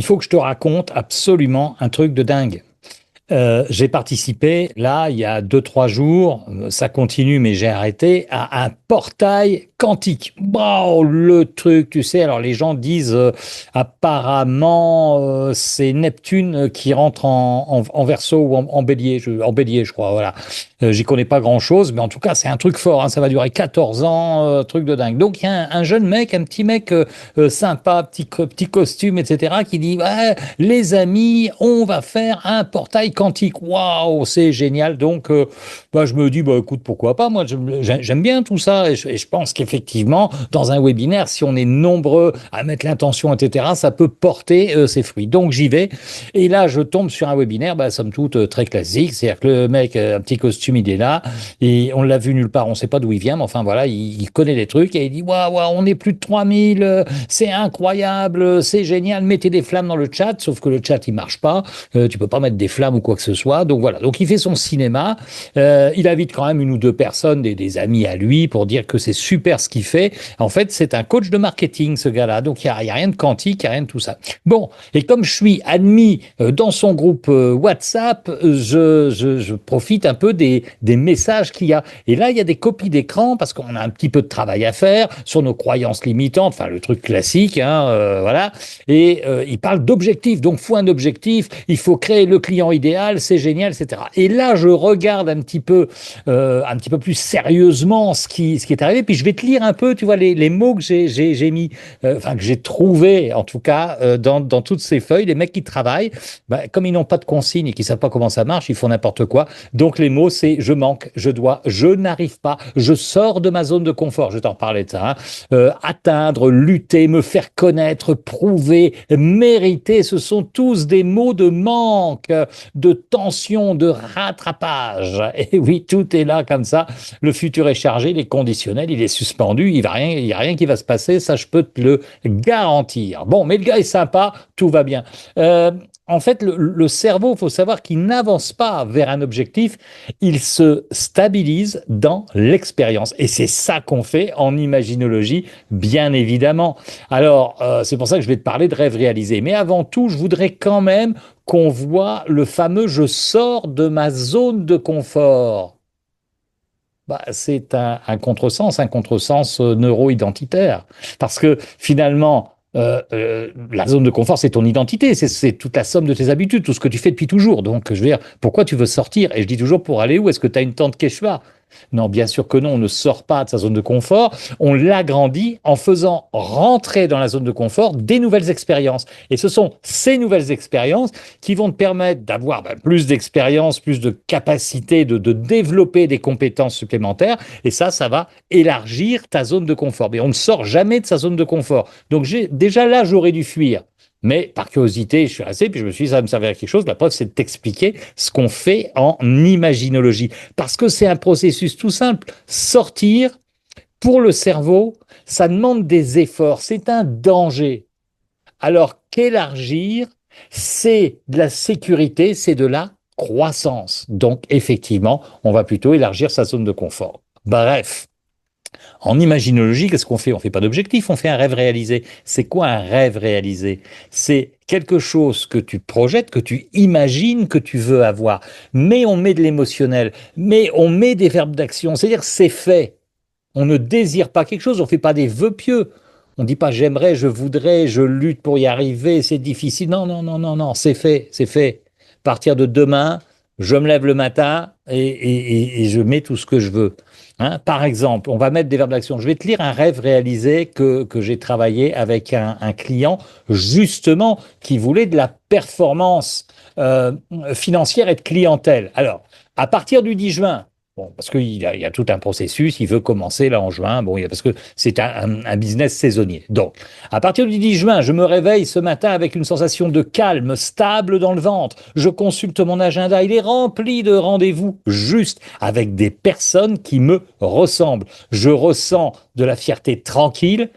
Il faut que je te raconte absolument un truc de dingue. J'ai participé, là, il y a deux, trois jours, ça continue, mais j'ai arrêté, à un portail quantique. Wow, le truc, tu sais, alors les gens disent apparemment c'est Neptune qui rentre en Verseau ou en Bélier, en Bélier, je crois, voilà. J'y connais pas grand-chose, mais en tout cas, c'est un truc fort, hein, ça va durer 14 ans, truc de dingue. Donc, il y a un jeune mec, un petit mec sympa, petit costume, etc., qui dit, ouais, les amis, on va faire un portail quantique. Waouh, c'est génial. Donc, bah, je me dis, bah, écoute, pourquoi pas? Moi, j'aime bien tout ça. Et je pense qu'effectivement, dans un webinaire, si on est nombreux à mettre l'intention, etc., ça peut porter ses fruits. Donc, j'y vais. Et là, je tombe sur un webinaire, bah, somme toute, très classique. C'est-à-dire que le mec, un petit costume, il est là. Et on l'a vu nulle part. On ne sait pas d'où il vient, mais enfin, voilà, il connaît les trucs. Et il dit, waouh, waouh, on est plus de 3000. C'est incroyable. C'est génial. Mettez des flammes dans le chat. Sauf que le chat, il marche pas. Tu peux pas mettre des flammes ou quoi que ce soit. Donc voilà. Donc il fait son cinéma. Il invite quand même une ou deux personnes, des amis à lui, pour dire que c'est super ce qu'il fait. En fait, c'est un coach de marketing, ce gars-là. Donc y a rien de quantique, il n'y a rien de tout ça. Bon, et comme je suis admis dans son groupe WhatsApp, je profite un peu des messages qu'il y a. Et là, il y a des copies d'écran parce qu'on a un petit peu de travail à faire sur nos croyances limitantes, enfin le truc classique, hein, voilà. Et il parle d'objectifs. Donc, faut un objectif, il faut créer le client idéal, c'est génial, etc. Et là, je regarde un petit peu plus sérieusement ce qui est arrivé. Puis je vais te lire un peu, tu vois, les mots que j'ai mis, enfin que j'ai trouvé en tout cas dans toutes ces feuilles. Les mecs qui travaillent, bah, comme ils n'ont pas de consignes et qu'ils savent pas comment ça marche, ils font n'importe quoi. Donc les mots, c'est je manque, je dois, je n'arrive pas, je sors de ma zone de confort. Je t'en parlais de ça. Hein. Atteindre, lutter, me faire connaître, prouver, mériter, ce sont tous des mots de manque, de tension, de rattrapage. Et oui, tout est là comme ça. Le futur est chargé, il est conditionnel, il est suspendu, il n'y a rien qui va se passer, ça je peux te le garantir. Bon, mais le gars est sympa, tout va bien. En fait, le cerveau, il faut savoir qu'il n'avance pas vers un objectif, il se stabilise dans l'expérience. Et c'est ça qu'on fait en imaginologie, bien évidemment. Alors, c'est pour ça que je vais te parler de rêve réalisé. Mais avant tout, je voudrais quand même qu'on voit le fameux je sors de ma zone de confort. Bah, c'est un contresens neuro-identitaire. Parce que finalement, la zone de confort, c'est ton identité, c'est toute la somme de tes habitudes, tout ce que tu fais depuis toujours. Donc, je veux dire, pourquoi tu veux sortir? Et je dis toujours, pour aller où? Est-ce que tu as une tente Quechua? Non, bien sûr que non, on ne sort pas de sa zone de confort, on l'agrandit en faisant rentrer dans la zone de confort des nouvelles expériences. Et ce sont ces nouvelles expériences qui vont te permettre d'avoir plus d'expérience, plus de capacité de développer des compétences supplémentaires. Et ça va élargir ta zone de confort. Mais on ne sort jamais de sa zone de confort. Donc déjà là, j'aurais dû fuir. Mais par curiosité, je suis resté, puis je me suis dit, ça va me servir à quelque chose. La preuve, c'est de t'expliquer ce qu'on fait en imaginologie. Parce que c'est un processus tout simple. Sortir, pour le cerveau, ça demande des efforts. C'est un danger. Alors qu'élargir, c'est de la sécurité, c'est de la croissance. Donc, effectivement, on va plutôt élargir sa zone de confort. Bref. En imaginologie, qu'est-ce qu'on fait? On ne fait pas d'objectif, on fait un rêve réalisé. C'est quoi un rêve réalisé? C'est quelque chose que tu projettes, que tu imagines, que tu veux avoir. Mais on met de l'émotionnel, mais on met des verbes d'action. C'est-à-dire c'est fait. On ne désire pas quelque chose, on ne fait pas des vœux pieux. On ne dit pas j'aimerais, je voudrais, je lutte pour y arriver, c'est difficile. Non, non, non, non, non, c'est fait, c'est fait. À partir de demain, je me lève le matin et je mets tout ce que je veux. Hein, par exemple, on va mettre des verbes d'action. Je vais te lire un rêve réalisé que j'ai travaillé avec un client, justement, qui voulait de la performance financière et de clientèle. Alors, à partir du 10 juin, bon, parce qu'il y a tout un processus, il veut commencer là en juin, bon, parce que c'est un business saisonnier. Donc, à partir du 10 juin, je me réveille ce matin avec une sensation de calme, stable dans le ventre. Je consulte mon agenda, il est rempli de rendez-vous juste avec des personnes qui me ressemblent. Je ressens de la fierté tranquille.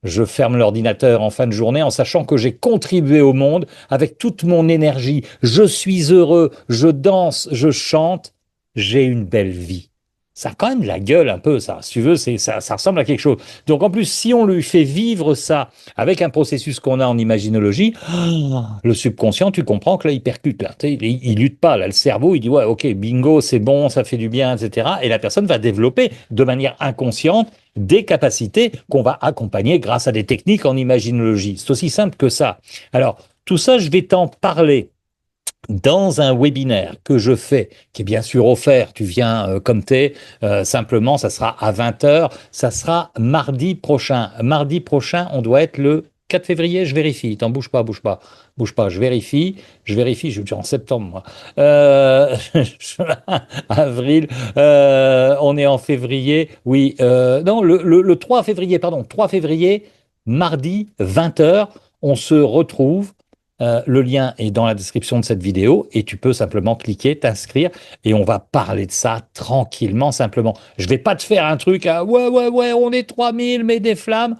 Je ferme l'ordinateur en fin de journée en sachant que j'ai contribué au monde avec toute mon énergie. Je suis heureux, je danse, je chante. J'ai une belle vie. Ça a quand même de la gueule un peu, ça. Si tu veux, ça ressemble à quelque chose. Donc en plus, si on lui fait vivre ça avec un processus qu'on a en imaginologie, le subconscient, tu comprends que là, il percute. Là. Tu sais, il lutte pas. Là, le cerveau, il dit, ouais, ok, bingo, c'est bon, ça fait du bien, etc. Et la personne va développer de manière inconsciente des capacités qu'on va accompagner grâce à des techniques en imaginologie. C'est aussi simple que ça. Alors, tout ça, je vais t'en parler dans un webinaire que je fais, qui est bien sûr offert, tu viens comme t'es, simplement, ça sera à 20 heures, ça sera mardi prochain. Mardi prochain, on doit être le 4 février, je vérifie. T'en bouge pas, bouge pas, bouge pas, je vérifie, je suis en septembre, moi. Avril, on est en février, oui, non, le 3 février, pardon, 3 février, mardi, 20 heures, on se retrouve. Le lien est dans la description de cette vidéo et tu peux simplement cliquer, t'inscrire et on va parler de ça tranquillement, simplement. Je vais pas te faire un truc à ouais, ouais, ouais, on est 3000, mais des flammes.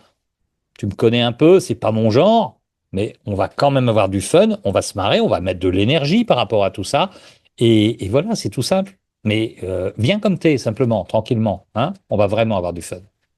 Tu me connais un peu, c'est pas mon genre, mais on va quand même avoir du fun, on va se marrer, on va mettre de l'énergie par rapport à tout ça. Et voilà, c'est tout simple. Mais viens comme t'es, simplement, tranquillement. Hein, on va vraiment avoir du fun.